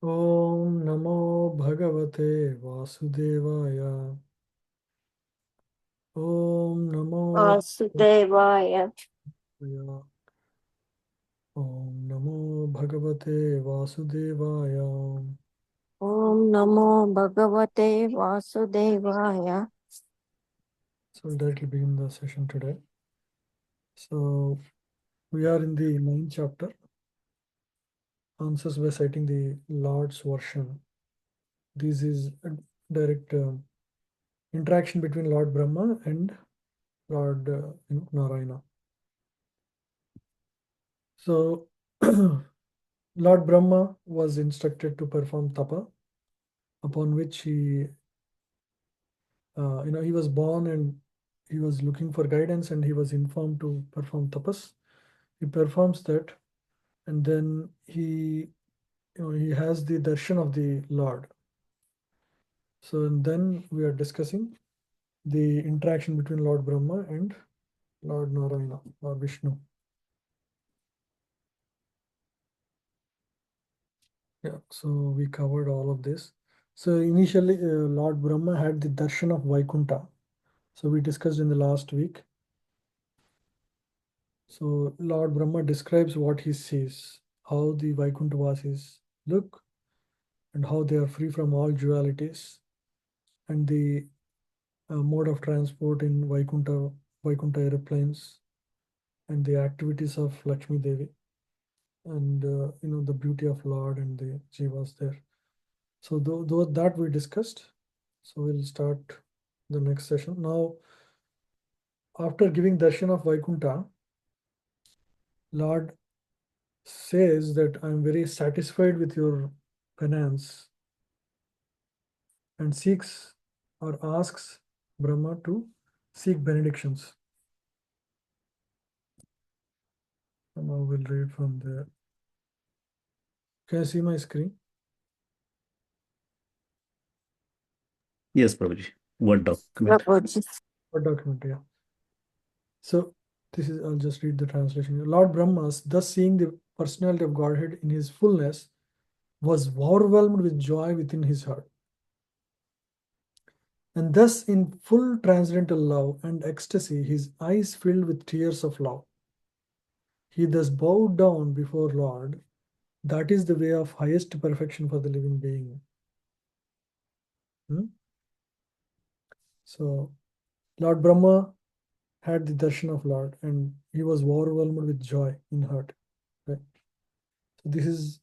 Om Namo Bhagavate Vasudevaya. Om Namo Vasudevaya. Bhagavaya. Om Namo Bhagavate Vasudevaya. Om Namo Bhagavate Vasudevaya. So we'll directly begin the session today. So we are in the 9th chapter. Answers by citing the Lord's version. This is a direct interaction between Lord Brahma and Lord Narayana. So Lord Brahma was instructed to perform tapa, upon which he was born and he was looking for guidance, and he was informed to perform tapas. He performs that, and then he has the darshan of the Lord. So and then we are discussing the interaction between Lord Brahma and Lord Narayana or Vishnu. Yeah, so we covered all of this. So initially, Lord Brahma had the darshan of Vaikuntha. So we discussed in the last week. So Lord Brahma describes what he sees, how the Vaikuntavasis look, and how they are free from all dualities, and the mode of transport in Vaikuntha airplanes, and the activities of Lakshmi Devi, and the beauty of Lord and the Jivas there. So that we discussed. So we'll start the next session. Now, after giving darshan of Vaikuntha, Lord says that I'm very satisfied with your penance, and seeks or asks Brahma to seek benedictions. And now we'll read from there. Can you see my screen? Yes, Prabhuji. Word document. Prabhuji. What document? Yeah. So I'll just read the translation. Lord Brahma, thus seeing the personality of Godhead in his fullness, was overwhelmed with joy within his heart. And thus, in full transcendental love and ecstasy, his eyes filled with tears of love. He thus bowed down before Lord. That is the way of highest perfection for the living being. So Lord Brahma had the darshan of Lord, and he was overwhelmed with joy in heart. Right? So this is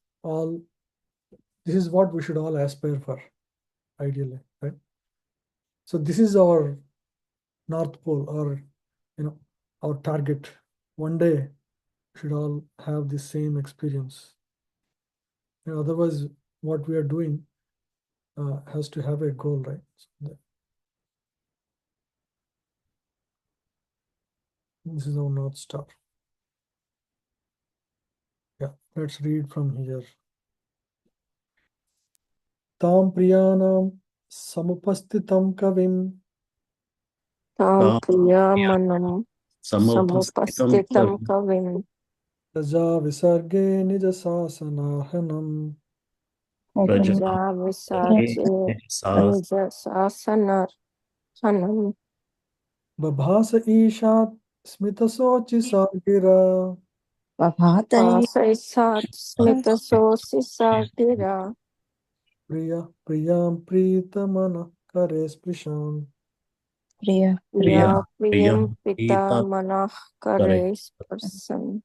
what we should all aspire for, ideally, right? So this is our North Pole, or our target. One day we should all have the same experience. Otherwise, what we are doing has to have a goal, right? So this is our North Star. Yeah, let's read from here. Tam priyanam samupastitam kavim Tam Priyamanam Samupastitam Samupastitam Kavim. raja visarge nija sasanahanam Raja Visache Anja Sasanar Hanam. babhasa ishat smita sochi sagira Pasai Sat Smita Sosi Sagira. priyam pritamana kare sprishan. Ya Priyam Pita Pita Manah Kares Person.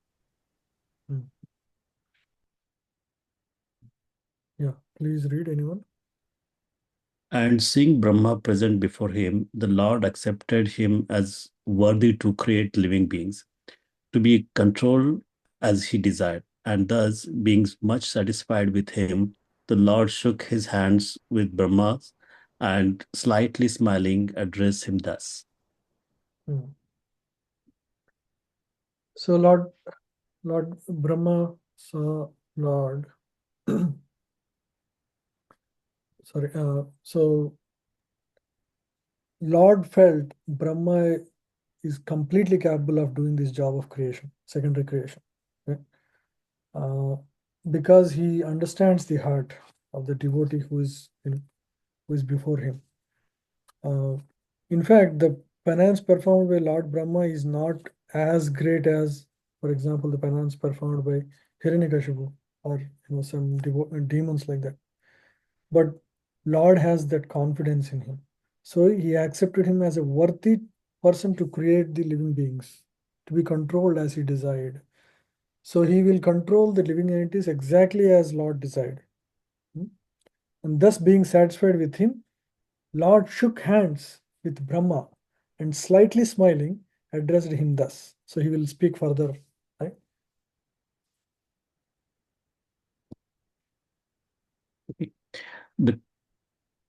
Yeah, please read, anyone. And seeing Brahma present before him, the Lord accepted him as worthy to create living beings, to be controlled as he desired. And thus, being much satisfied with him, the Lord shook his hands with Brahma and, slightly smiling, addressed him thus. So Lord Brahma saw Lord. Sorry. So Lord felt Brahma is completely capable of doing this job of creation, secondary creation, right? Because he understands the heart. of the devotee who is before him. In fact, the penance performed by Lord Brahma is not as great as, for example, the penance performed by Hiranyakashipu or some demons like that. But Lord has that confidence in him. So he accepted him as a worthy person to create the living beings, to be controlled as he desired. So he will control the living entities exactly as Lord desired. And thus being satisfied with him, Lord shook hands with Brahma and slightly smiling addressed him thus. So he will speak further, right? The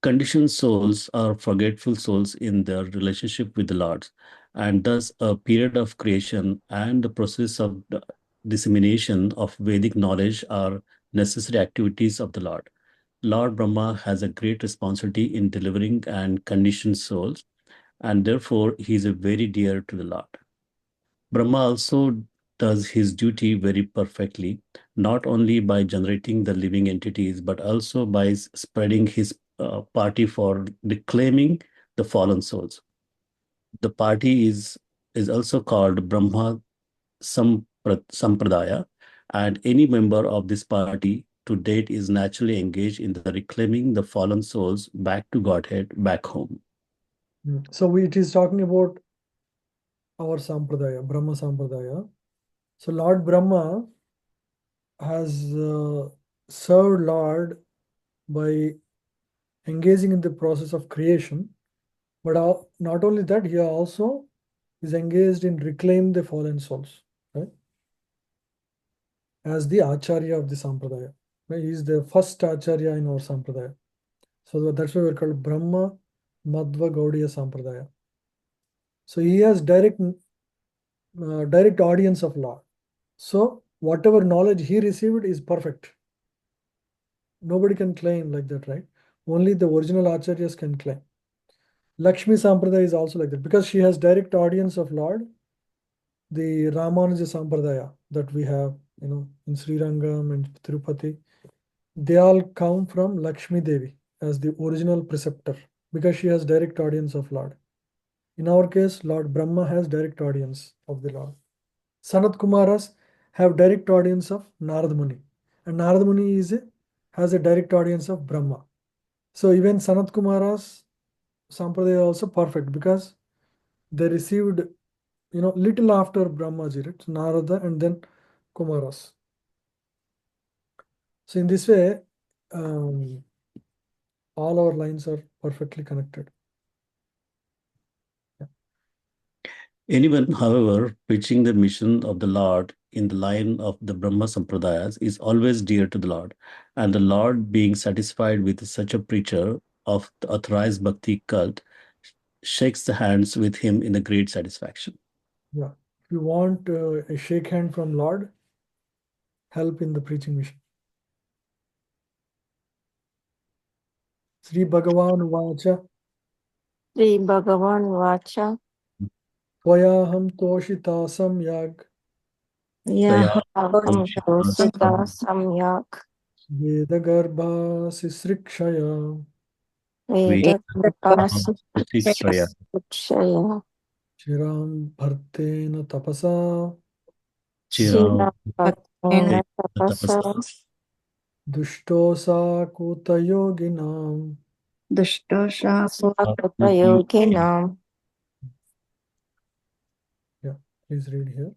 conditioned souls are forgetful souls in their relationship with the Lord, and thus a period of creation and the process of the dissemination of Vedic knowledge are necessary activities of the Lord. Lord Brahma has a great responsibility in delivering and conditioned souls, and therefore he is a very dear to the Lord. Brahma also does his duty very perfectly, not only by generating the living entities, but also by spreading his party for reclaiming the fallen souls. The party is also called Brahma Sampradaya, and any member of this party to date is naturally engaged in the reclaiming the fallen souls back to Godhead, back home. So it is talking about our Sampradaya, Brahma Sampradaya. So Lord Brahma has served Lord by engaging in the process of creation, but not only that, he also is engaged in reclaim the fallen souls, right? As the Acharya of the Sampradaya. Right? He is the first Acharya in our Sampradaya. So that's why we're called Brahma Madhva Gaudiya Sampradaya. So he has direct audience of Lord. So whatever knowledge he received is perfect. Nobody can claim like that, right? Only the original Acharyas can claim. Lakshmi Sampradaya is also like that because she has direct audience of Lord. The Ramanuja Sampradaya that we have, in Sri Rangam and Tirupati, they all come from Lakshmi Devi as the original preceptor because she has direct audience of Lord. In our case, Lord Brahma has direct audience of the Lord. Sanat Kumaras have direct audience of Narad Muni, and Narad Muni has a direct audience of Brahma. So even Sanat Kumaras Sampradaya also perfect because they received, little after Brahmaji, right? Narada and then Kumaras. So in this way, all our lines are perfectly connected. Yeah. Anyone, however, preaching the mission of the Lord in the line of the Brahma Sampradayas is always dear to the Lord, and the Lord, being satisfied with such a preacher of the authorized bhakti cult, shakes the hands with him in a great satisfaction. Yeah. If you want a shake hand from Lord, help in the preaching mission. Sri Bhagavan Vacha Sri Bhagavan Vacha Tvayaham Toshita Samyag Yaham Tosita Samyak Veda Garbha Sisrikshaya Veda Kapasi Shaya Chiram Bhartena Tapasa Shira Bhaktena Tapasa Dushtosa Kuta Yoginam. Swakata Yoginam. Yeah, please read here.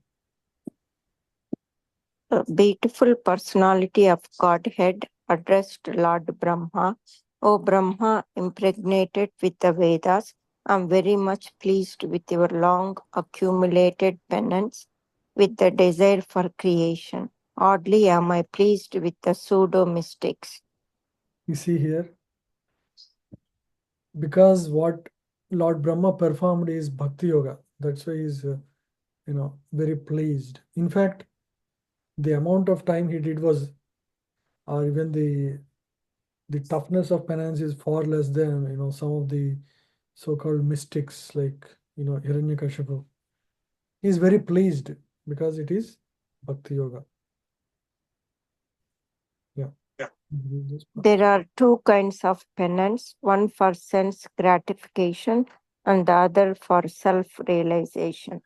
A beautiful personality of Godhead addressed Lord Brahma. O Brahma, impregnated with the Vedas, I am very much pleased with your long accumulated penance, with the desire for creation. Oddly am I pleased with the pseudo-mystics. You see here, because what Lord Brahma performed is Bhakti Yoga. That's why he's, very pleased. In fact, the amount of time he did was, or even the toughness of penance is far less than, some of the so-called mystics like, Hiranyakashipu. He is very pleased because it is Bhakti Yoga. Yeah. There are two kinds of penance, one for sense gratification and the other for self-realization.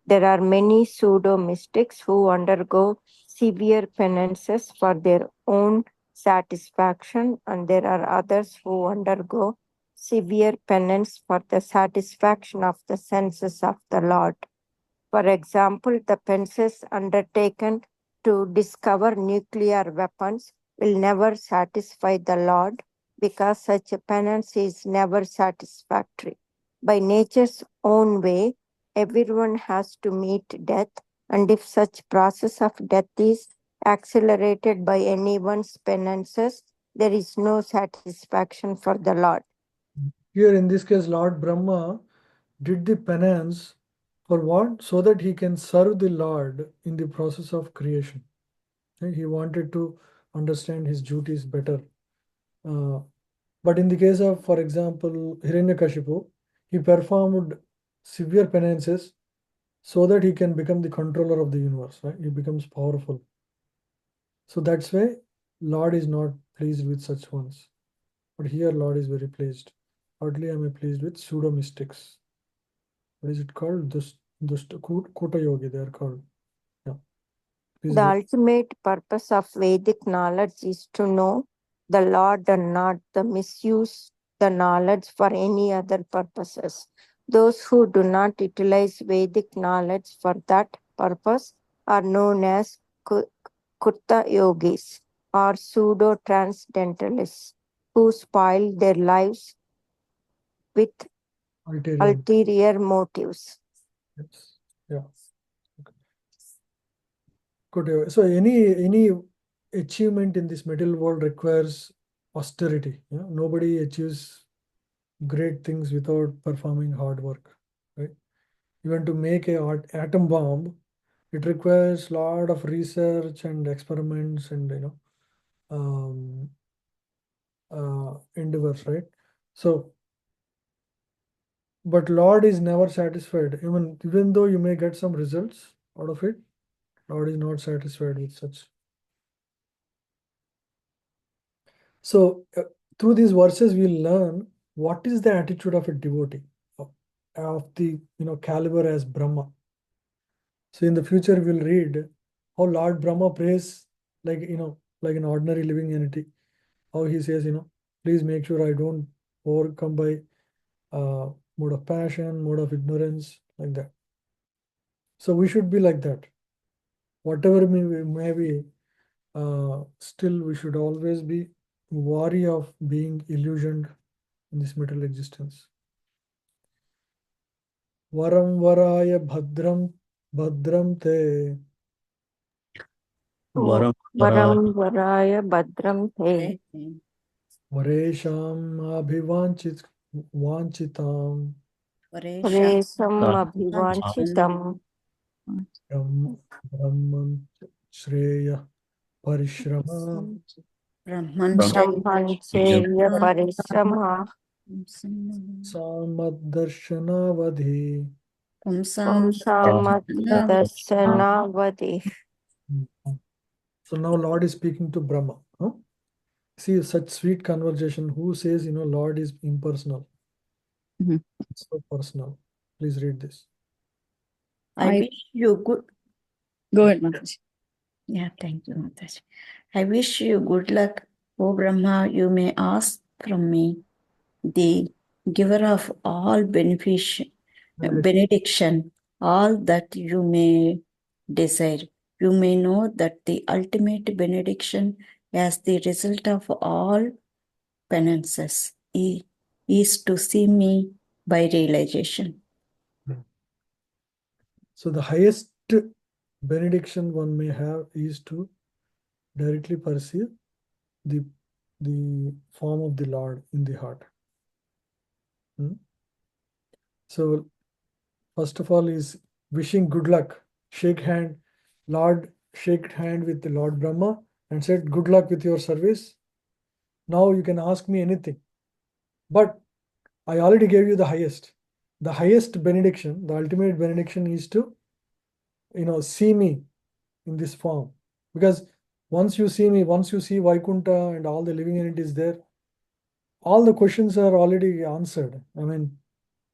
There are many pseudo-mystics who undergo severe penances for their own satisfaction, and there are others who undergo severe penance for the satisfaction of the senses of the Lord. For example, the penances undertaken to discover nuclear weapons will never satisfy the Lord because such a penance is never satisfactory. By nature's own way, everyone has to meet death, and if such process of death is accelerated by anyone's penances, there is no satisfaction for the Lord. Here in this case, Lord Brahma did the penance for what? So that he can serve the Lord in the process of creation. He wanted to understand his duties better. But in the case of, for example, Hiranyakashipu, he performed severe penances so that he can become the controller of the universe, right? He becomes powerful. So that's why Lord is not pleased with such ones. But here Lord is very pleased. Hardly am I pleased with pseudo mystics. What is it called? Kota Yogi, they are called. Yeah. Please The read. ultimate purpose of Vedic knowledge is to know the Lord and not the misuse the knowledge for any other purposes. Those who do not utilize Vedic knowledge for that purpose are known as Kurta yogis or pseudo transcendentalists who spoil their lives with ulterior motives. Yes. Yeah. Good. So any achievement in this material world requires austerity. Yeah? Nobody achieves great things without performing hard work. Right? Even to make a atom bomb, it requires a lot of research and experiments and endeavors, right? So, but Lord is never satisfied. Even though you may get some results out of it, Lord is not satisfied with such. So, through these verses, we learn what is the attitude of a devotee of the caliber as Brahma. So, in the future, we'll read how Lord Brahma prays like like an ordinary living entity. How he says, please make sure I don't overcome by mode of passion, mode of ignorance, like that. So we should be like that. Whatever may be, still we should always be wary of being illusioned in this material existence. Varam varaya bhadram te. Varam Varam varaya bhadram te. Varesham vanchitam. Varesam abhivanchitam. Brahman Shreya Parishrama Brahman Brahman Chevya Parishrama Samaddarshanavadhi. Pumsamat Darshanavadi. So now Lord is speaking to Brahma. Huh? See such sweet conversation. Who says Lord is impersonal? So personal. Please read this. I wish you good. Go ahead, Mataji. Yeah, thank you, Mataji. I wish you good luck, O Brahma. You may ask from me, the giver of all benediction, all that you may desire. You may know that the ultimate benediction, as the result of all penances, is to see me by realization. So the highest benediction one may have is to directly perceive the form of the Lord in the heart. So first of all is wishing good luck. Shake hand with the Lord Brahma and said, good luck with your service. Now you can ask me anything. But I already gave you the highest. The highest benediction, the ultimate benediction is to, see me in this form. Because Once you see me, once you see Vaikuntha and all the living entities there, all the questions are already answered. I mean,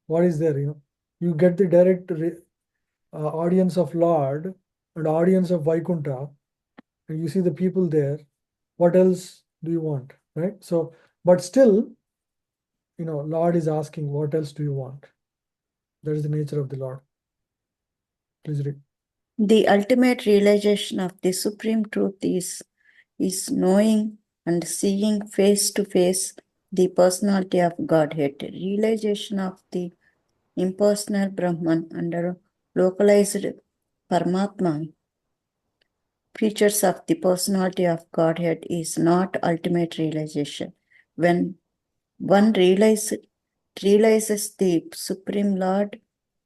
what is there? You get the direct audience of Lord and audience of Vaikuntha, and you see the people there. What else do you want, right? So, but still, Lord is asking, what else do you want? That is the nature of the Lord. Please read. The ultimate realization of the supreme truth is knowing and seeing face to face the personality of Godhead. Realization of the impersonal Brahman under localized Paramatma, features of the personality of Godhead, is not ultimate realization. When one realizes the Supreme Lord,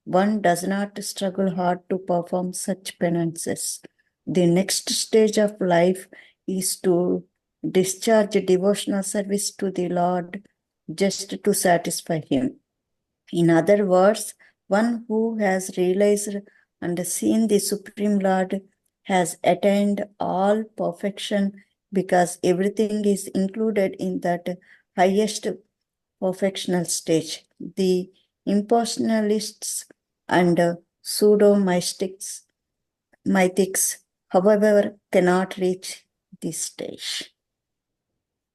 one does not struggle hard to perform such penances. The next stage of life is to discharge devotional service to the Lord just to satisfy Him. In other words, one who has realized and seen the Supreme Lord has attained all perfection, because everything is included in that highest perfectional stage. The impersonalists and pseudo-mystics, however, cannot reach this stage.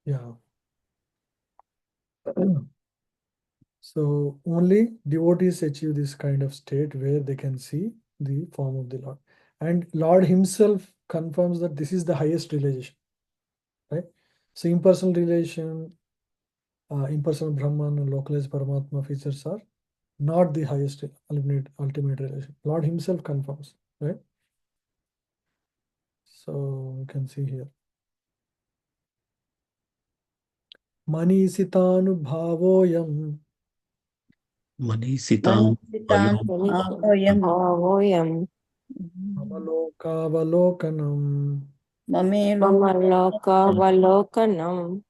Yeah. So only devotees achieve this kind of state where they can see the form of the Lord. And Lord himself confirms that this is the highest realization, right? So impersonal relation, impersonal Brahman and localized Paramatma features are not the highest ultimate relation. Lord himself confirms, right? So you can see here. Manisitanu Manisitam Manisitan Bhavoyam Bhavoyam Avalokavalokanam Mamelo Mama Lokavalokanam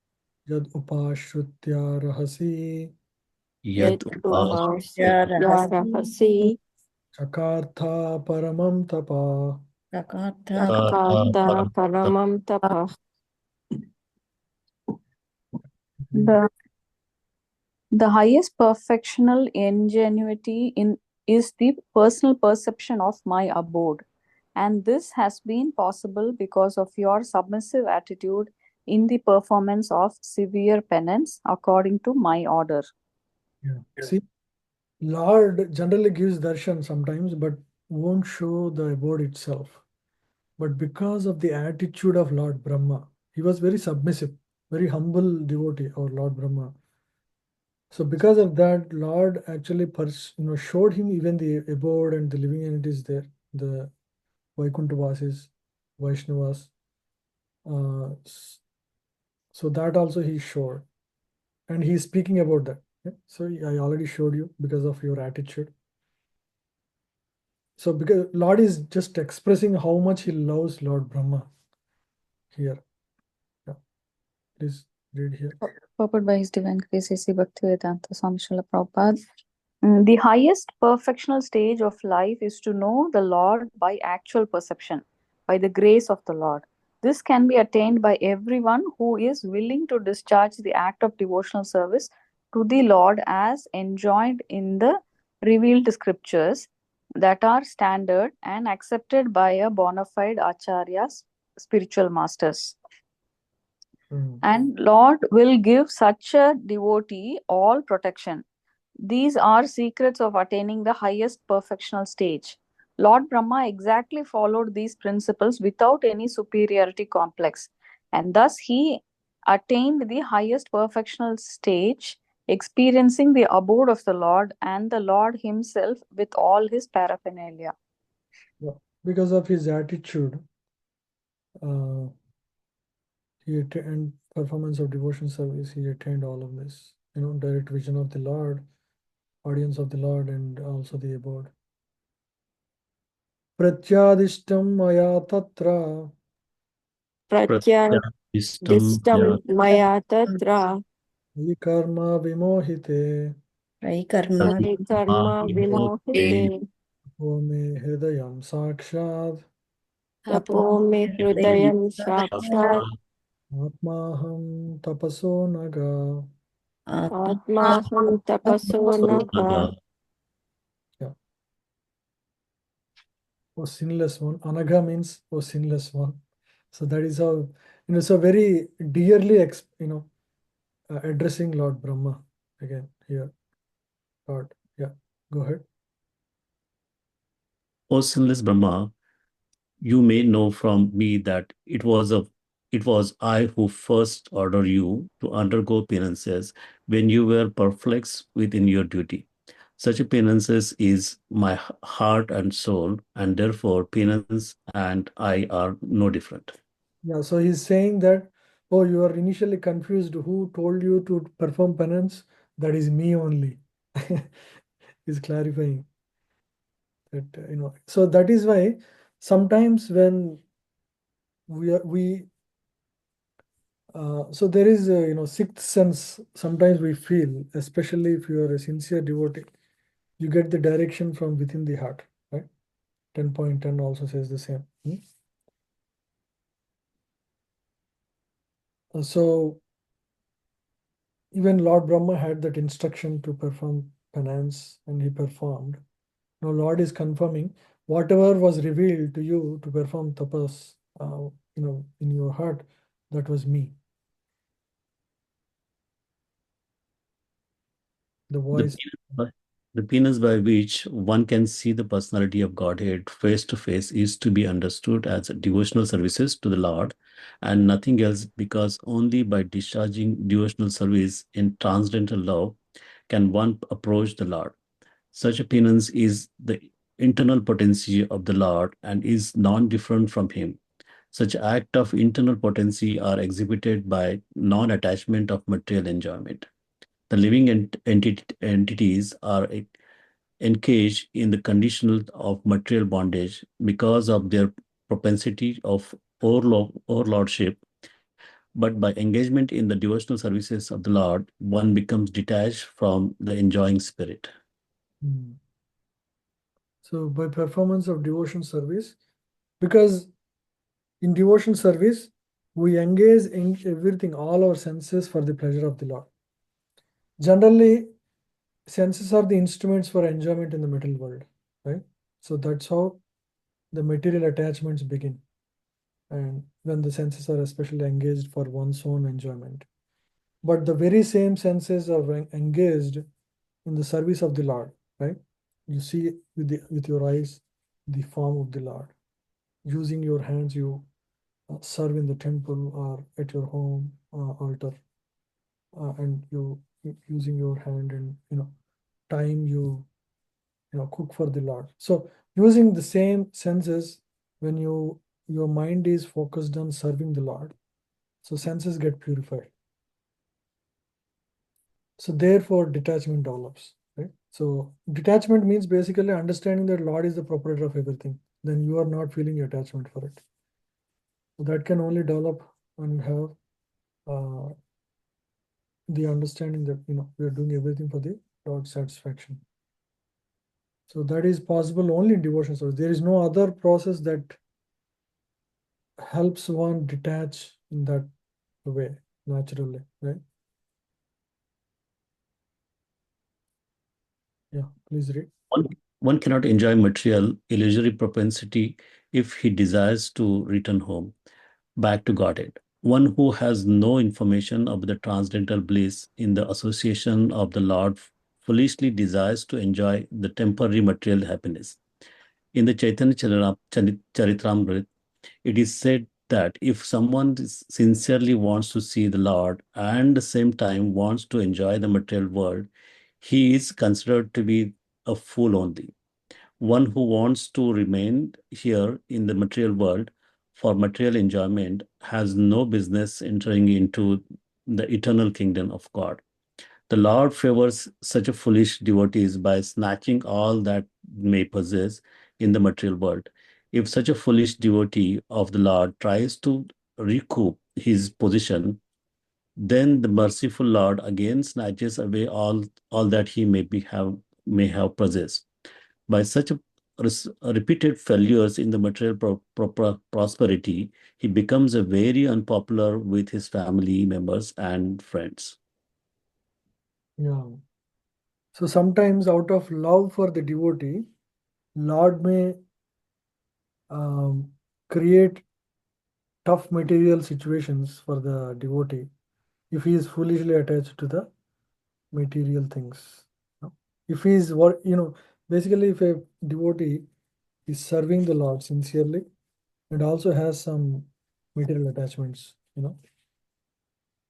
Yad Upashrutya Rahasi Yad Yet Upasyadarahasi Chakartha Paramam Tapa. Sakartha Sakarta Paramam Tapa. The highest perfectional ingenuity is the personal perception of my abode. And this has been possible because of your submissive attitude in the performance of severe penance according to my order. Yeah. See, Lord generally gives darshan sometimes, but won't show the abode itself. But because of the attitude of Lord Brahma, he was very submissive, very humble devotee, or Lord Brahma. So because of that, Lord actually showed him even the abode and the living entities there, the Vaikuntavasis, Vaishnavas. So that also he showed. And he's speaking about that. Yeah? So I already showed you because of your attitude. So because Lord is just expressing how much he loves Lord Brahma here. Yeah. Please read here. Purport by His Divine Grace A.C. Bhaktivedanta Swami Srila Prabhupada. The highest perfectional stage of life is to know the Lord by actual perception, by the grace of the Lord. This can be attained by everyone who is willing to discharge the act of devotional service to the Lord as enjoined in the revealed scriptures that are standard and accepted by a bona fide acharyas, spiritual masters. And Lord will give such a devotee all protection. These are secrets of attaining the highest perfectional stage. Lord Brahma exactly followed these principles without any superiority complex, and thus he attained the highest perfectional stage, experiencing the abode of the Lord and the Lord himself with all his paraphernalia. Yeah. Because of his attitude, and performance of devotion service, he attained all of this. Direct vision of the Lord, audience of the Lord, and also the abode. Pratyadishtam maya tatra Pratyadishtam Maya Tatra vikarma vimohite Karma Karma Vimohite me hridayam sakshad तपो मे हृदयं साक्षात् आत्माहं तपसो Naga. आत्माहं तपसो नघ. Yeah. Oh, sinless one. Anagha means oh, sinless one. So that is how, so very dearly, addressing Lord Brahma again here. Lord, yeah, go ahead. O sinless Brahma, you may know from me that it was I who first ordered you to undergo penances when you were perplexed within your duty. Such a penances is my heart and soul, and therefore penance and I are no different. Yeah, so he's saying that, oh, you are initially confused. Who told you to perform penance? That is me only. He's clarifying that, so that is why sometimes when so there is a, sixth sense. Sometimes we feel, especially if you are a sincere devotee, you get the direction from within the heart, right? 10.10 also says the same. So even Lord Brahma had that instruction to perform penance, and he performed. Now Lord is confirming whatever was revealed to you to perform tapas, in your heart, that was me. The The voice. the penance by which one can see the personality of Godhead face to face is to be understood as devotional services to the Lord and nothing else, because only by discharging devotional service in transcendental love can one approach the Lord. Such a penance is the internal potency of the Lord and is non-different from Him. Such act of internal potency are exhibited by non-attachment of material enjoyment. The living entities are engaged in the conditional of material bondage because of their propensity of overlordship. But by engagement in the devotional services of the Lord, one becomes detached from the enjoying spirit. So by performance of devotion service, because in devotion service, we engage in everything, all our senses for the pleasure of the Lord. Generally, senses are the instruments for enjoyment in the material world, right? So that's how the material attachments begin. And when the senses are especially engaged for one's own enjoyment. But the very same senses are engaged in the service of the Lord, right? You see with your eyes the form of the Lord. Using your hands, you serve in the temple or at your home altar, and you using your hand, and time you cook for the Lord. So using the same senses, when your mind is focused on serving the Lord, so senses get purified. So therefore detachment develops, right? So detachment means basically understanding that Lord is the proprietor of everything. Then you are not feeling attachment for it. So that can only develop when you have the understanding that we are doing everything for the Lord's satisfaction. So that is possible only in devotion service. There is no other process that helps one detach in that way naturally, right? Yeah, please read. One cannot enjoy material illusory propensity if he desires to return home, back to Godhead. One who has no information of the transcendental bliss in the association of the Lord foolishly desires to enjoy the temporary material happiness. In the Chaitanya Charitamrita, it is said that if someone sincerely wants to see the Lord and at the same time wants to enjoy the material world, he is considered to be a fool only. One who wants to remain here in the material world for material enjoyment has no business entering into the eternal kingdom of God. The Lord favors such a foolish devotees by snatching all that may possess in the material world. If such a foolish devotee of the Lord tries to recoup his position, then the merciful Lord again snatches away all that he may have possessed. By such a repeated failures in the material prosperity, he becomes a very unpopular with his family members and friends. Yeah. So sometimes out of love for the devotee, Lord may create tough material situations for the devotee if he is foolishly attached to the material things. If he is basically if a devotee is serving the Lord sincerely and also has some material attachments,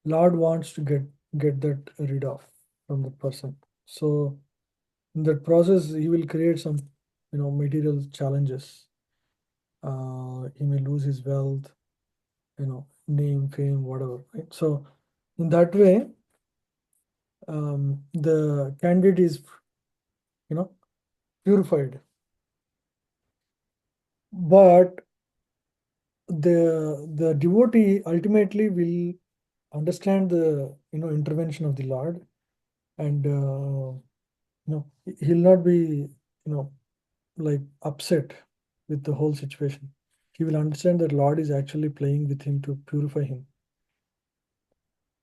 Lord wants to get that rid of from the person. So in that process, he will create some material challenges. He may lose his wealth, name, fame, whatever. Right? So in that way, the candidate is purified, but the devotee ultimately will understand the intervention of the Lord, and he'll not be like upset with the whole situation. He will understand that Lord is actually playing with him to purify him,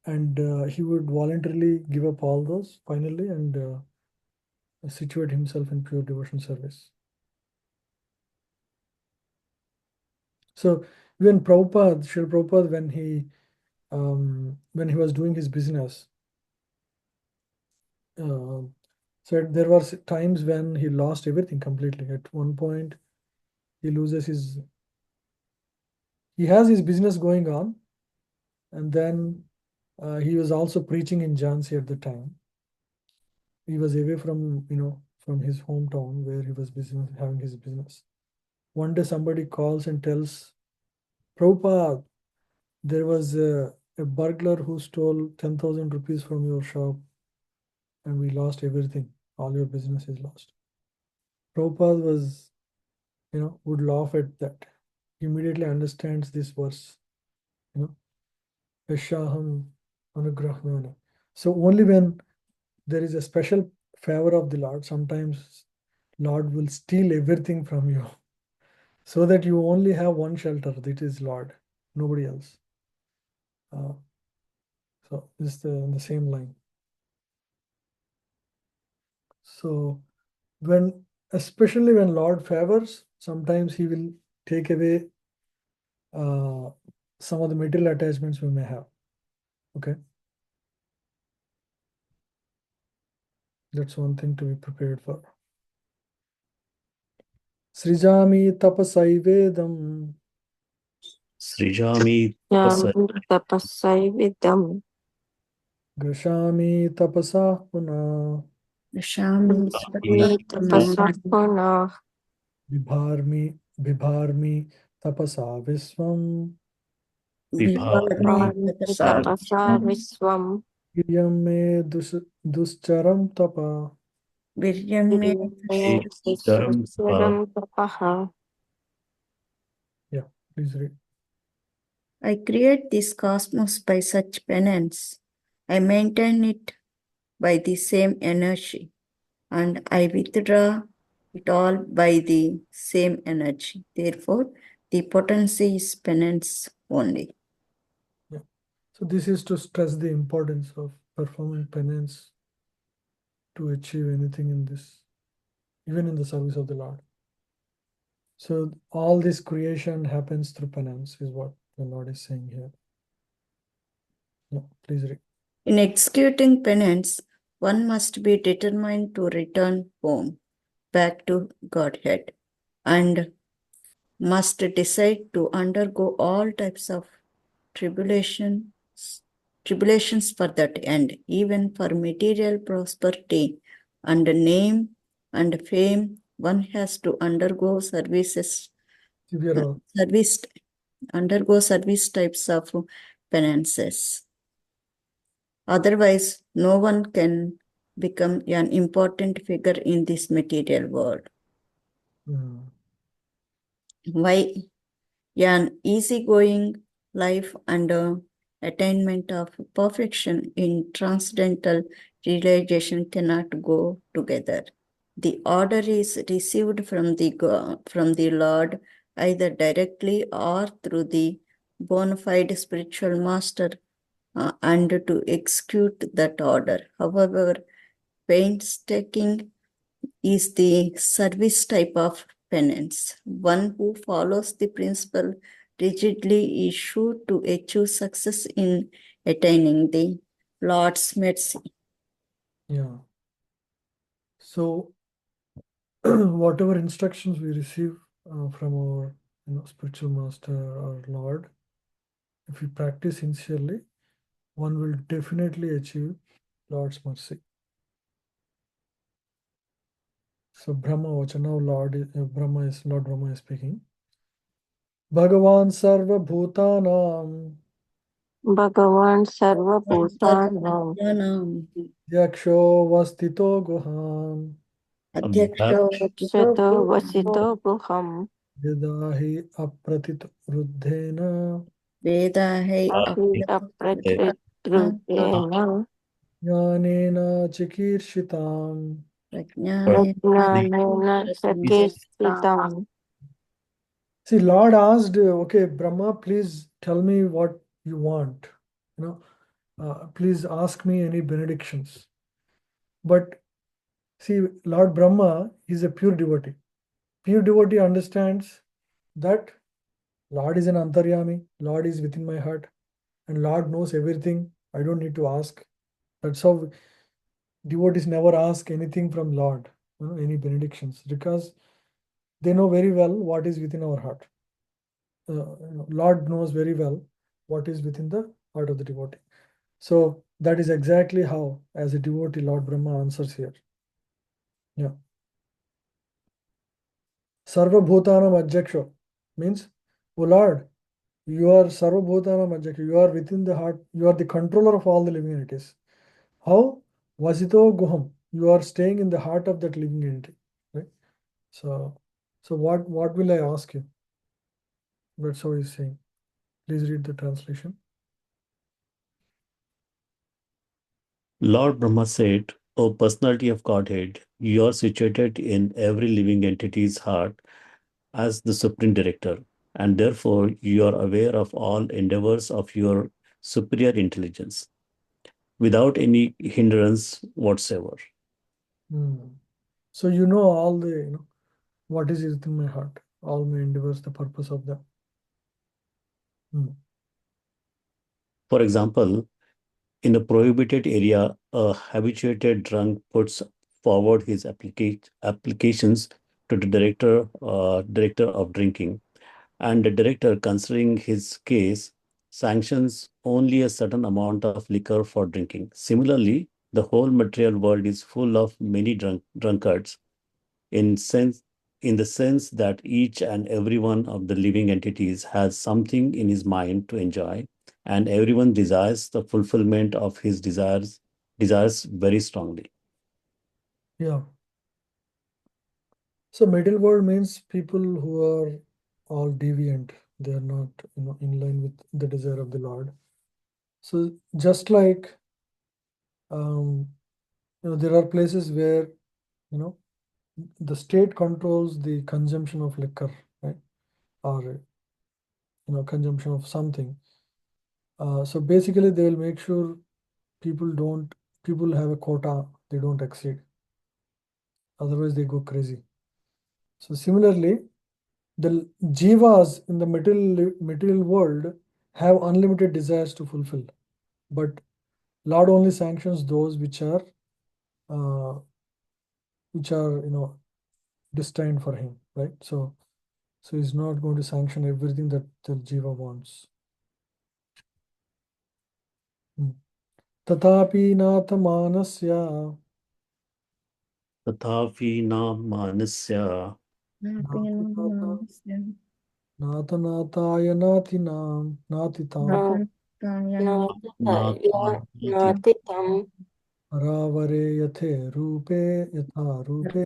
and he would voluntarily give up all those finally and situate himself in pure devotion service. So even Prabhupada, Srila Prabhupada, when he was doing his business, said there were times when he lost everything completely. At one point, he has his business going on, and then he was also preaching in Jhansi at the time. He was away from from his hometown where he was having his business. One day somebody calls and tells Prabhupada, there was a burglar who stole 10,000 rupees from your shop and we lost everything. All your business is lost. Prabhupada was, would laugh at that. He immediately understands this verse, Yashaham Anugrahmana. So only when there is a special favor of the Lord, sometimes Lord will steal everything from you so that you only have one shelter, that is Lord, nobody else. So it's the same line. So especially when Lord favors, sometimes he will take away some of the material attachments we may have. Okay. That's one thing to be prepared for. Srijami tapasai vedam. Srijami tapasai vidam. Grashami tapasa puna. Shami Tapasa puna. Bibharmi tapasa visvam. Vibharmi Tapasa visvam. Viryam me duscharam tapa. Charam Tapaha. Yeah, please read. I create this cosmos by such penance. I maintain it by the same energy, and I withdraw it all by the same energy. Therefore, the potency is penance only. Yeah. So this is to stress the importance of performing penance to achieve anything in this, even in the service of the Lord. So all this creation happens through penance, is what the Lord is saying here. Yeah, please read. In executing penance, one must be determined to return home, back to Godhead, and must decide to undergo all types of tribulations for that end, even for material prosperity and name and fame. One has to undergo service types of penances. Otherwise, no one can become an important figure in this material world. Why? An easygoing life and attainment of perfection in transcendental realization cannot go together. The order is received from the Lord either directly or through the bona fide spiritual master, and to execute that order. However, painstaking is the service type of penance. One who follows the principle rigidly is sure to achieve success in attaining the Lord's mercy. Yeah. So, whatever instructions we receive from our spiritual master or Lord, if we practice sincerely, one will definitely achieve Lord's mercy. So Brahma Vacha, now Lord Brahma is speaking. Bhagavan Sarva Bhutanam Bhagavan Sarva Bhutanam Yanam Yaksho Vastito Guham Adhyaksha Shato Vasito Guham Vidahi Apratita Ruddhena Vedahe Apita Pratritrudena Jnanena Chikirshitam. Prajnane Prajnanena Sakirtitam. See, Lord asked, okay, Brahma, please tell me what you want. Please ask me any benedictions. But see, Lord Brahma is a pure devotee. Pure devotee understands that Lord is an Antaryami, Lord is within my heart, and Lord knows everything. I don't need to ask. That's how devotees never ask anything from Lord, any benedictions, because they know very well what is within our heart. Lord knows very well what is within the heart of the devotee. So that is exactly how, as a devotee, Lord Brahma answers here. Yeah. Sarva Bhutanam Adhyaksha means, oh Lord, you are Sarva Bhutanam Adhyaksha. You are within the heart. You are the controller of all the living entities. How? Vasito Guham. You are staying in the heart of that living entity. Right? So what will I ask you? That's how he's saying. Please read the translation. Lord Brahma said, O personality of Godhead, you are situated in every living entity's heart as the supreme director, and therefore you are aware of all endeavors of your superior intelligence without any hindrance whatsoever. So you know all the what is within my heart, all my endeavors, the purpose of them. For example, in a prohibited area, a habituated drunk puts forward his applications to the director of drinking, and the director, considering his case, sanctions only a certain amount of liquor for drinking. Similarly, the whole material world is full of many drunkards, in the sense that each and every one of the living entities has something in his mind to enjoy, and everyone desires the fulfillment of his desires very strongly. Yeah. So middle world means people who are all deviant. They are not in line with the desire of the Lord. So just like there are places where the state controls the consumption of liquor, right? Or consumption of something. So basically they will make sure people have a quota, they don't exceed. Otherwise they go crazy. So similarly, the jivas in the material world have unlimited desires to fulfill, but Lord only sanctions those which are destined for him, right? So he's not going to sanction everything that the jiva wants. Tatapi nath manasya Tathapi na manasya nathanataya natitam Natitam aravare yathe yatha Rupe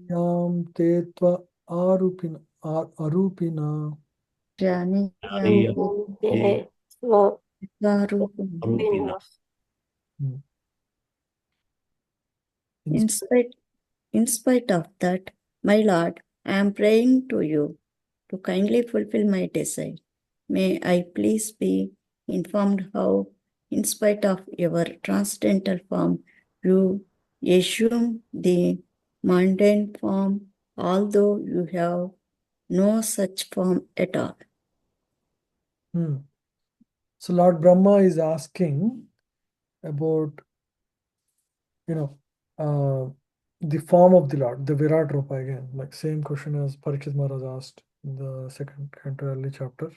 yam te tva arupina. Arupina. Hmm. In spite of that, my Lord, I am praying to you to kindly fulfill my desire. May I please be informed how, in spite of your transcendental form, you assume the mundane form, although you have no such form at all. So Lord Brahma is asking about, the form of the Lord, the Virat Rupa again, like same question as Parikshit Maharaj asked in the second canto early chapter.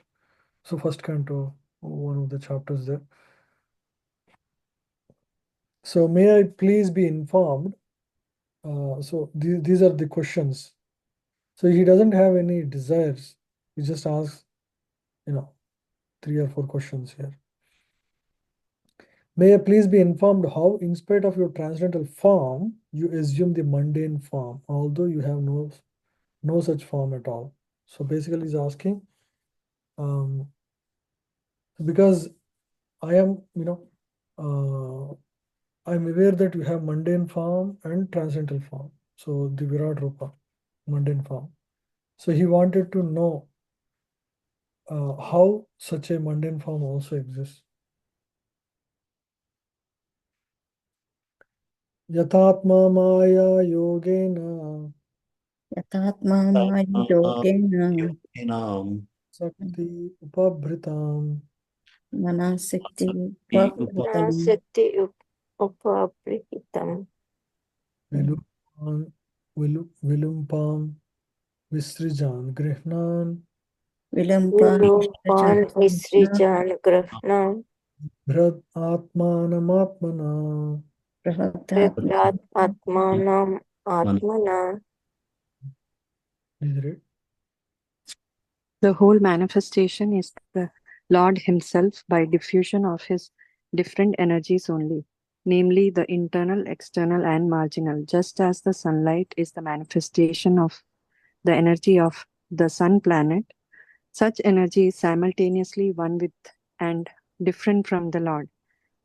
So first canto, one of the chapters there. So may I please be informed? So these are the questions. So he doesn't have any desires. He just asks, 3 or 4 questions here. May I please be informed how, in spite of your transcendental form, you assume the mundane form, although you have no such form at all. So basically, he's asking, because I am, I'm aware that you have mundane form and transcendental form. So the Virat Rupa, mundane form. So he wanted to know how such a mundane form also exists. Yatatma Maya Yogena Yatatma Maya Yogena Inam Sakti Upabhritam Manasakti Upa Vakritam Sakti upabrihitam Vilumpam Visrijan Grihnan Vilampa Vilumpan Visrijan Grahna Bhrad Atmanamatmana. Prabhat Atmanam Atmana. Please read. The whole manifestation is the Lord Himself by diffusion of His different energies only, namely the internal, external, and marginal, just as the sunlight is the manifestation of the energy of the sun planet. Such energy is simultaneously one with and different from the Lord,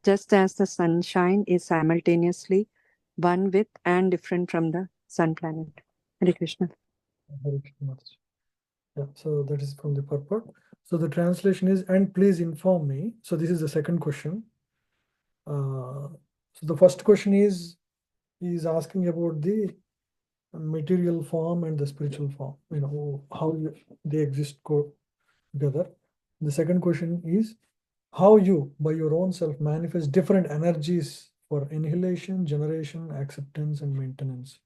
just as the sunshine is simultaneously one with and different from the sun planet. Hare Krishna. Hare Krishna. Yeah, so that is from the purport. So the translation is, and please inform me. So this is the second question. So the first question is, he is asking about the material form and the spiritual form, how they exist together. The second question is, how you, by your own self, manifest different energies for annihilation, generation, acceptance, and maintenance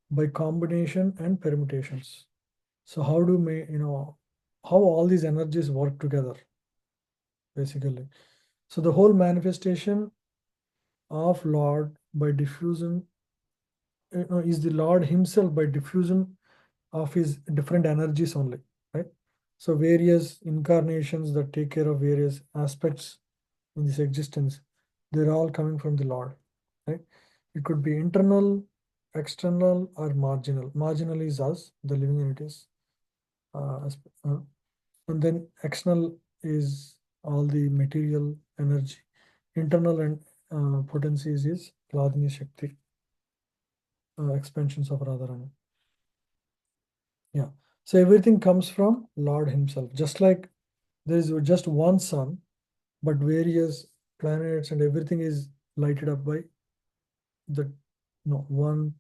by combination and permutations. So how do how all these energies work together, basically. So the whole manifestation of Lord by diffusion is the Lord Himself by diffusion of His different energies only, right? So various incarnations that take care of various aspects in this existence, they're all coming from the Lord, right? It could be internal, external, or marginal. Marginal is us, the living entities. And then external is all the material energy. Internal and potencies is Hladini Shakti, expansions of Radharani. Yeah. So everything comes from Lord Himself. Just like there is just one sun, but various planets and everything is lighted up by the one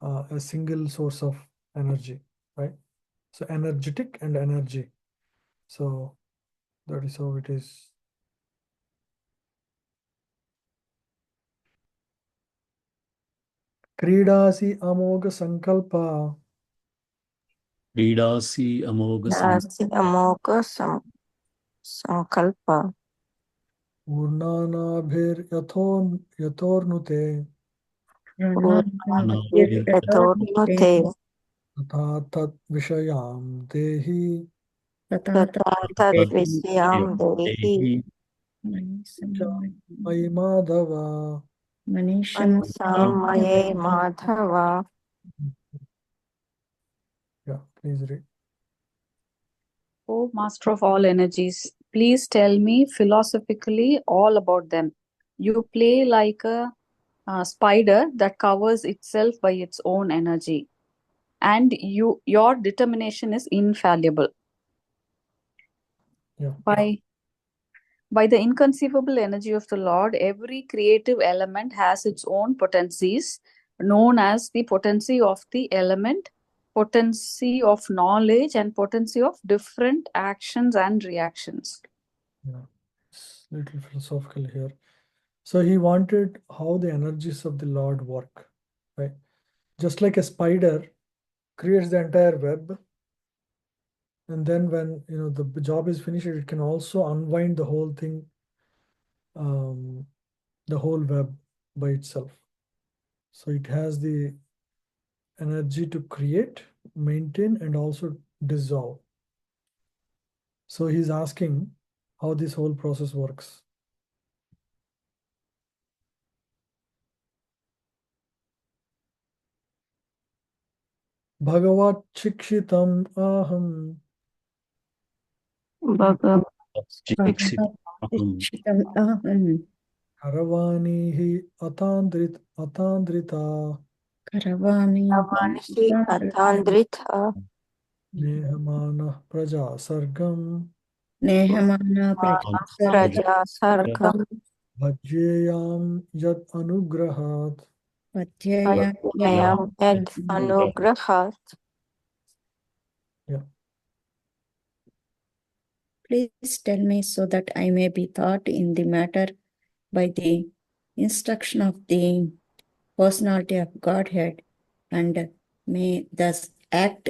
a single source of energy, right? So energetic and energy. So that is how it is. Kridasi Amoga Sankalpa Vidasi Amoga Dasi Amoka Sankalpa Urnanabhir Yathornute Yathornute Tata Tat Vishayam Dehi Tatat Visyam Dehi Mai Madhava. Ansam Maye Madhava. Yeah, please read. O Master of all energies, please tell me philosophically all about them. You play like a spider that covers itself by its own energy, and your determination is infallible. Yeah. By the inconceivable energy of the Lord, every creative element has its own potencies, known as the potency of the element, potency of knowledge, and potency of different actions and reactions. Yeah. It's a little philosophical here. So he wanted how the energies of the Lord work, right? Just like a spider creates the entire web, and then when the job is finished, it can also unwind the whole thing, the whole web by itself. So it has the energy to create, maintain, and also dissolve. So he's asking how this whole process works. Bhagavat Chikshitam Aham Bhagav Chikshitam aham. Karavanihi Atandrita Karavani Avanshi Atandritha Nehamana Praja Sargam Nehamana Praja Sargam Bhajyayam Yad Anugrahat. Patyaya Patyayam Ed Anugrahat. Yeah. Please tell me so that I may be taught in the matter by the instruction of the personality of Godhead, and may thus act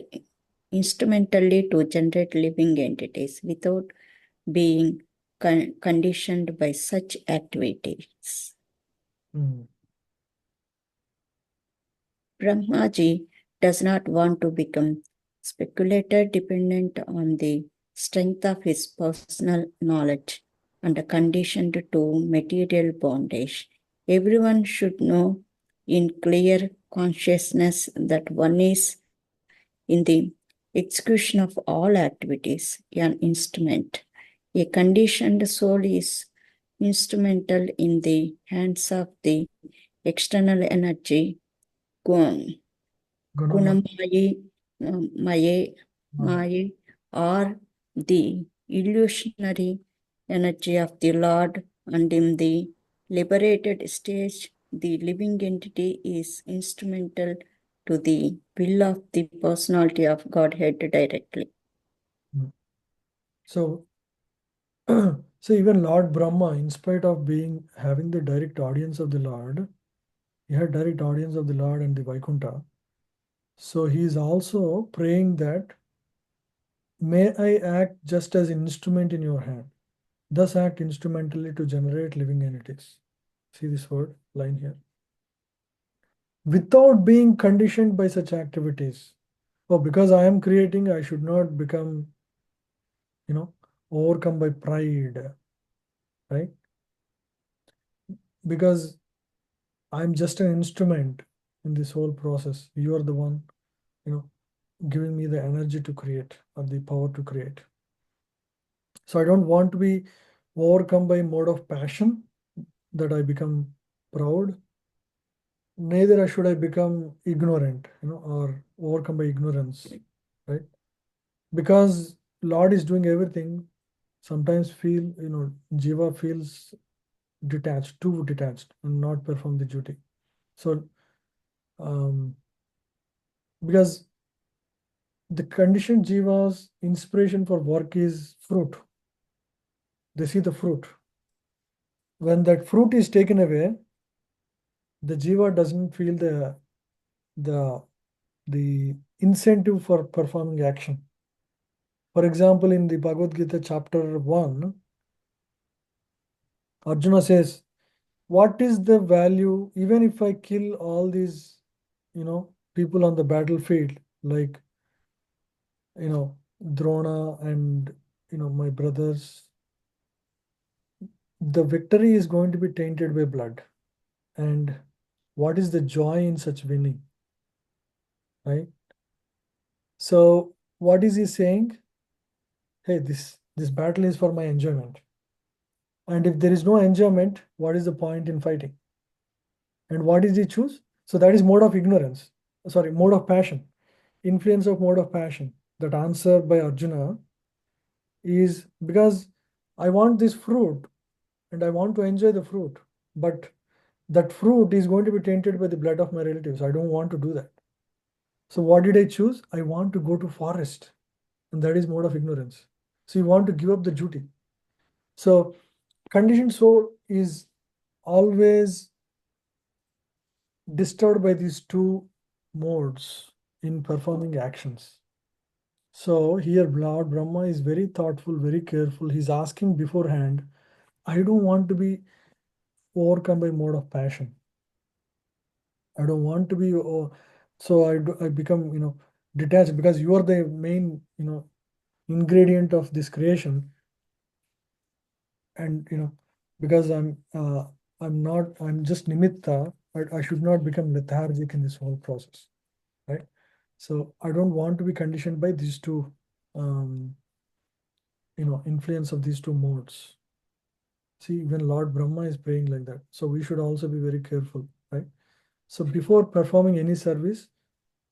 instrumentally to generate living entities without being conditioned by such activities. Brahmaji does not want to become speculator dependent on the strength of his personal knowledge and conditioned to material bondage. Everyone should know in clear consciousness that one is in the execution of all activities an instrument. A conditioned soul is instrumental in the hands of the external energy Gunamayi, Maye, or the illusionary energy of the Lord, and in the liberated stage, the living entity is instrumental to the will of the personality of Godhead directly. So, so even Lord Brahma, in spite of having the direct audience of the Lord, he had direct audience of the Lord and the Vaikuntha. So he is also praying that, may I act just as an instrument in your hand, thus act instrumentally to generate living entities. See this line here. Without being conditioned by such activities. Oh, because I am creating, I should not become, overcome by pride, right? Because I'm just an instrument in this whole process. You are the one, giving me the energy to create or the power to create. So I don't want to be overcome by mode of passion that I become proud. Neither should I become ignorant, or overcome by ignorance, right? Because Lord is doing everything. Sometimes Jiva feels detached, too detached, and not perform the duty. So, because the conditioned Jiva's inspiration for work is fruit. They see the fruit. When that fruit is taken away, the Jiva doesn't feel the incentive for performing action. For example, in the Bhagavad Gita chapter 1, Arjuna says, what is the value, even if I kill all these, people on the battlefield, like, Drona and, my brothers, the victory is going to be tainted by blood. And what is the joy in such winning, right? So what is he saying? Hey, this battle is for my enjoyment. And if there is no enjoyment, what is the point in fighting? And what did he choose? So that is mode of ignorance. Sorry, mode of passion. Influence of mode of passion. That answer by Arjuna is because I want this fruit and I want to enjoy the fruit, but that fruit is going to be tainted by the blood of my relatives. I don't want to do that. So what did I choose? I want to go to forest, and that is mode of ignorance. So you want to give up the duty. So conditioned soul is always disturbed by these two modes in performing actions. So here Lord Brahma is very thoughtful, very careful. He's asking beforehand, I don't want to be overcome by mode of passion. I don't want to be, so I become, detached, because you are the main, ingredient of this creation. And, because I'm just nimitta, but I should not become lethargic in this whole process, right? So I don't want to be conditioned by these two, influence of these two modes. See, even Lord Brahma is praying like that. So we should also be very careful, right? So before performing any service,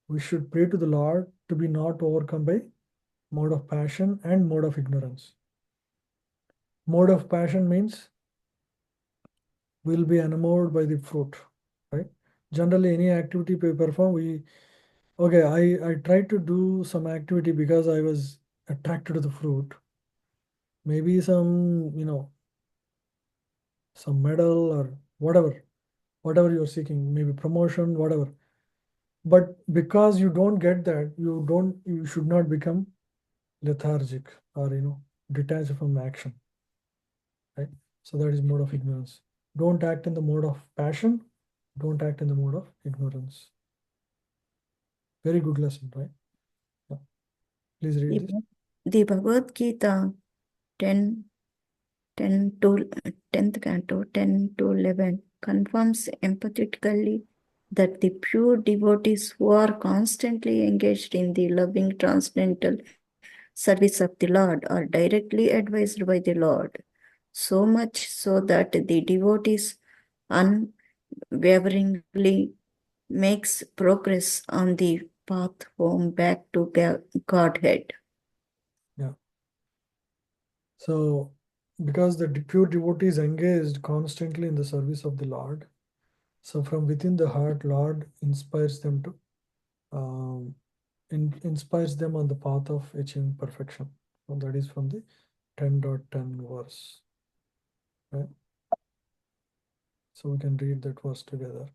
we should pray to the Lord to be not overcome by mode of passion and mode of ignorance. Mode of passion means we'll be enamored by the fruit, right? Generally, any activity we perform, I tried to do some activity because I was attracted to the fruit. Maybe some, some medal or whatever you're seeking, maybe promotion, whatever. But because you don't get that, you should not become lethargic or, detached from action, right? So that is mode of ignorance. Don't act in the mode of passion. Don't act in the mode of ignorance. Very good lesson, right? Yeah. Please read this. The Bhagavad Gita 10 to 10th canto 10 to 11 confirms emphatically that the pure devotees who are constantly engaged in the loving transcendental service of the Lord are directly advised by the Lord, so much so that the devotees unwaveringly makes progress on the path home back to Godhead. Yeah. So, because the pure devotee is engaged constantly in the service of the Lord, so from within the heart, Lord inspires them to inspires them on the path of achieving perfection. So that is from the 10.10 verse. Right? So we can read that verse together.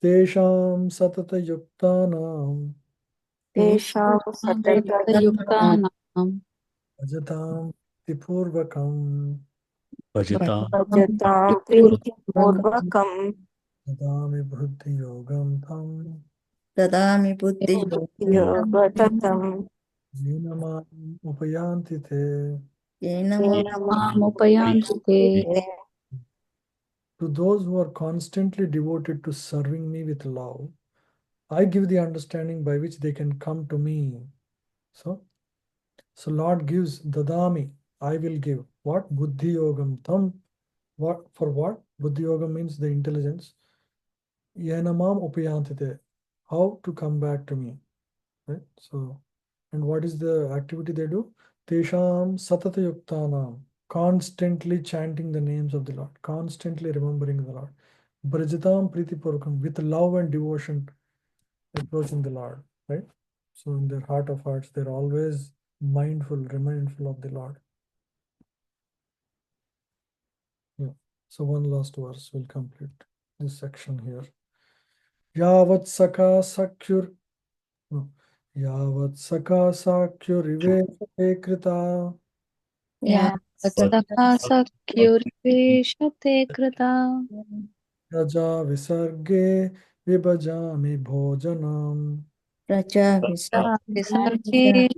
Tesham satata yuktanam Tesham Satayuktanam ajatam tipurvakam Bhajata Bhajatam Purvakam dadami buddhi yogam tam Dadami buddhi Yogatam jinamam upayanti te. Mamupayante. To those who are constantly devoted to serving me with love, I give the understanding by which they can come to me. So Lord gives dadami, I will give. What? Buddhi yogam tam. What? For what? Buddhi yogam means the intelligence. Yanamam upayantite. How to come back to me. Right? So, and what is the activity they do? Tesham satata yuktanam. Constantly chanting the names of the Lord. Constantly remembering the Lord. Brajatam pritipurkam. With love and devotion approaching the Lord. Right? So in their heart of hearts, they're always mindful of the Lord. Yeah. So one last verse will complete this section here. Yavat saka sakyur. No. Yavat saka sakyuriveshate krita. Sakyurveshate krita. Raja visarge vibhajami bhojanam. Raja Visarge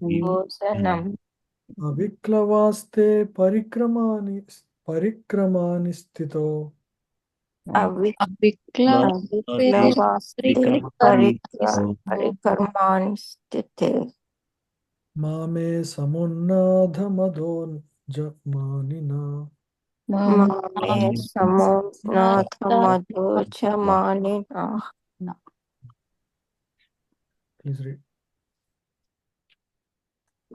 Bhojanam Aviklavaste parikramani stito. Avikla Aviklavaste Parikarmani Sthite Mame samunnadhamadon jamanina. Mame Samo Natha Madhu Chamanina. Please read.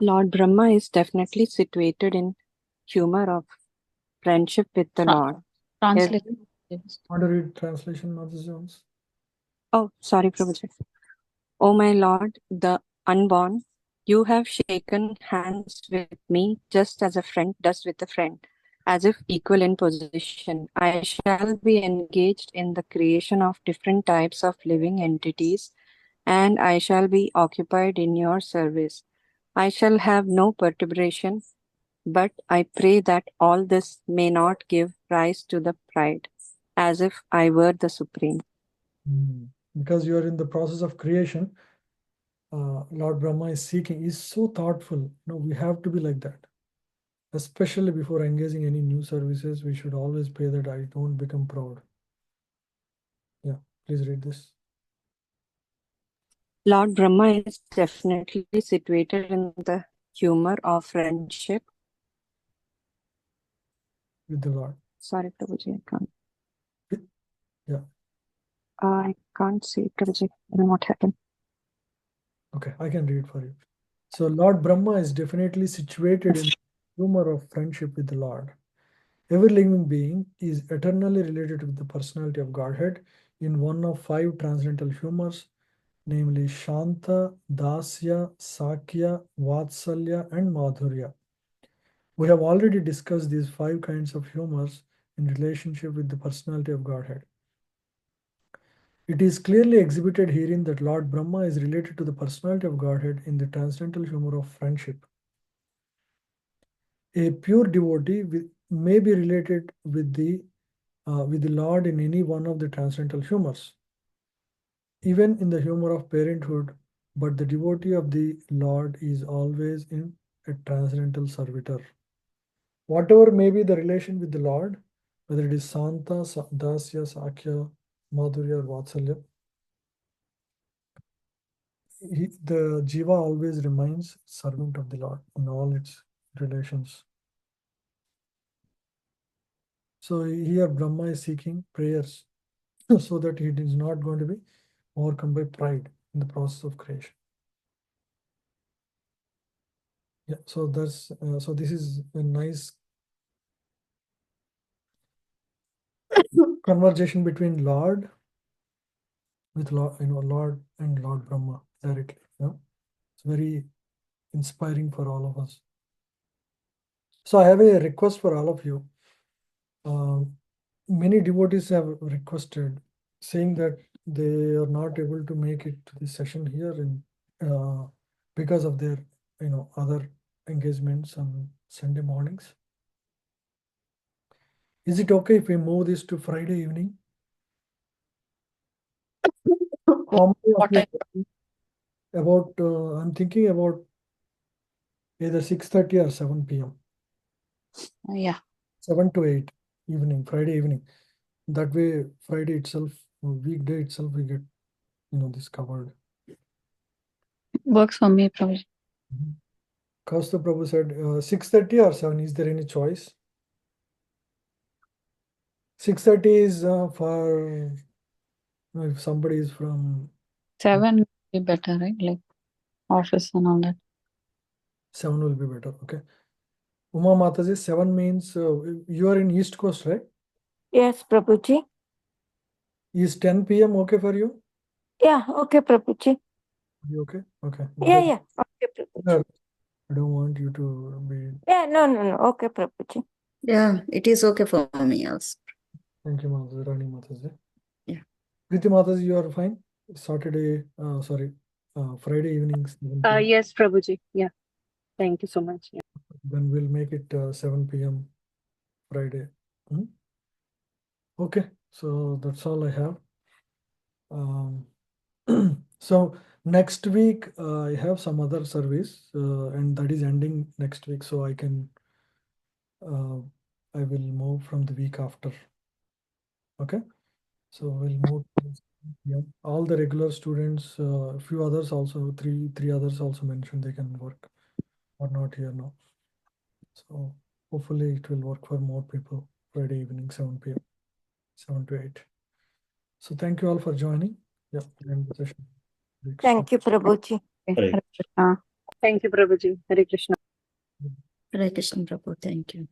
Lord Brahma is definitely situated in humor of friendship with the Lord. Translation. Want to read translation, Mrs. Jones? Oh, sorry, Prabhuji. O my Lord, the unborn, you have shaken hands with me just as a friend does with a friend, as if equal in position. I shall be engaged in the creation of different types of living entities, and I shall be occupied in your service. I shall have no perturbation, but I pray that all this may not give rise to the pride, as if I were the supreme. Because you are in the process of creation, Lord Brahma is seeking, is so thoughtful. No, we have to be like that. Especially before engaging any new services, we should always pray that I don't become proud. Yeah, please read this. Lord Brahma is definitely situated in the humor of friendship. With the Lord. Sorry, Prabhuji, I can't. Yeah. I can't see, Prabhuji. I don't know what happened. Okay, I can read for you. So Lord Brahma is definitely situated in the humor of friendship with the Lord. Every living being is eternally related with the personality of Godhead in one of 5 transcendental humors, namely Shanta, Dasya, Sakya, Vatsalya, and Madhurya. We have already discussed these 5 kinds of humors in relationship with the personality of Godhead. It is clearly exhibited herein that Lord Brahma is related to the personality of Godhead in the transcendental humor of friendship. A pure devotee may be related with the Lord in any one of the transcendental humors, even in the humor of parenthood, but the devotee of the Lord is always in a transcendental servitor. Whatever may be the relation with the Lord, whether it is Santa, Dasya, Sakya, Madhurya, or Vatsalya, the Jiva always remains servant of the Lord in all its relations. So here Brahma is seeking prayers so that he is not going to be overcome by pride in the process of creation. Yeah, so that's so this is a nice conversation between Lord with Lord, Lord and Lord Brahma directly. It's very inspiring for all of us. So I have a request for all of you. Many devotees have requested, saying that they are not able to make it to the session here in because of their other engagements on Sunday mornings. Is it okay if we move this to Friday evening? How many of What you time? about I'm thinking about either 6:30 or 7 p.m. Yeah. 7 to 8 evening, Friday evening. That way, Friday itself, weekday itself, we get this covered. Works for me, Prabhuji. Kaustav Prabhu said 6:30 or 7. Is there any choice? 6:30 is for if somebody is from 7 would be better, right? Like office and all that. 7 will be better. Okay. Uma Mataji, 7 means you are in East Coast, right? Yes, Prabhuji. Is 10 p.m. okay for you? Yeah, okay, Prabhuji. You okay? Okay. Yeah, Because yeah, okay, Prabhuji. I don't want you to be. Yeah, no, okay, Prabhuji. Yeah, it is okay for me also. Thank you, Mataji, Rani Mataji. Yeah. Priti Mataji, you are fine? Saturday, Friday evenings. 7 p.m. Yes, Prabhuji. Yeah. Thank you so much. Yeah. Then we'll make it 7 p.m. Friday. Okay, so that's all I have. So next week I have some other service and that is ending next week, so I will move from the week after. Okay, so we'll move to all the regular students, a few others also, three others also mentioned they can work or not here now. So hopefully it will work for more people Friday evening, 7 p.m., 7 to 8. So thank you all for joining. Yeah, we'll end the session. Hare Krishna. Thank you, Prabhuji. Hare Hare Krishna. Thank you, Prabhuji. Hare Krishna. Hare Krishna Prabhu. Thank you.